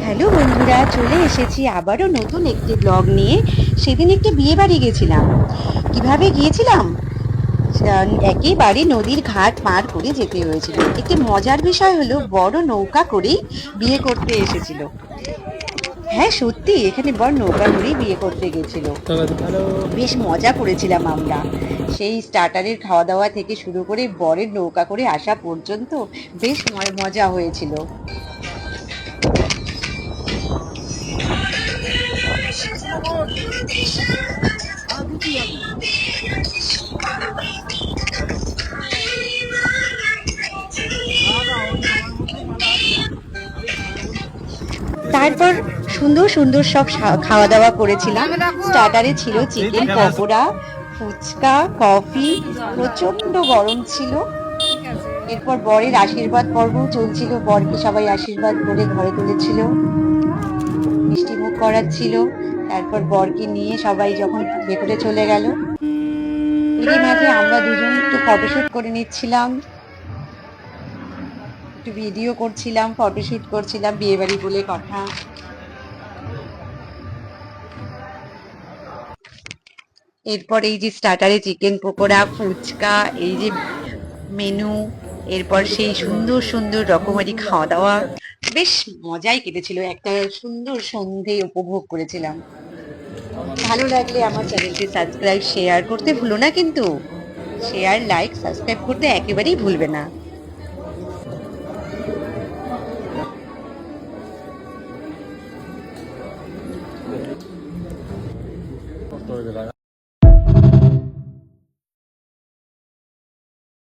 Hello বন্ধুরা, চলে এসেছি আবারও নতুন একটি ব্লগ নিয়ে। সেদিন একটি বিয়ে বাড়ি গেছিলাম। কিভাবে গিয়েছিলাম? একেবারে নদীর ঘাট পার করে যেতে হয়েছিল। একটি মজার বিষয় হলো, বড় নৌকা করেই বিয়ে করতে এসেছিল। হ্যাঁ সত্যি, এখানে বড় নৌকা করেই বিয়ে করতে গেছিল। বেশ মজা করেছিলাম আমরা। সেই স্টার্টারের খাওয়া দাওয়া থেকে শুরু করে বরের নৌকা করে আসা পর্যন্ত বেশ মজা হয়েছিল। তারপর সুন্দর সুন্দর সব খাওয়া দাওয়া করেছিলাম। স্টার্টারে ছিল চিকেন পকোড়া, ফুচকা, কফি। প্রচন্ড গরম ছিল। এরপর বরের আশীর্বাদ পর্বও চলছিল। বরকে সবাই আশীর্বাদ করে ঘরে তুলেছিল, মিষ্টি মুখ করাচ্ছিল। তারপর বরকে নিয়ে সবাই যখন ভেতরে চলে গেল, এরই মাঝে আমরা দুজন একটু ফটোশুট করে নিচ্ছিলাম, একটু ভিডিও করছিলাম, ফটোশুট করছিলাম, বিয়ে বাড়ি বলে কথা। এরপর এই যে স্টার্টারে চিকেন পকোড়া, ফুচকা, এই যে মেনু, এরপর সেই সুন্দর সুন্দর রকমারি খাওয়া দাওয়া। বেশ মজাই কেটেছিল। একটা সুন্দর সন্ধে উপভোগ করেছিলাম। ভালো লাগলে আমার চ্যানেলটি সাবস্ক্রাইব শেয়ার করতে ভুলো না কিন্তু। শেয়ার, লাইক, সাবস্ক্রাইব করতে একেবারেই ভুলবে না।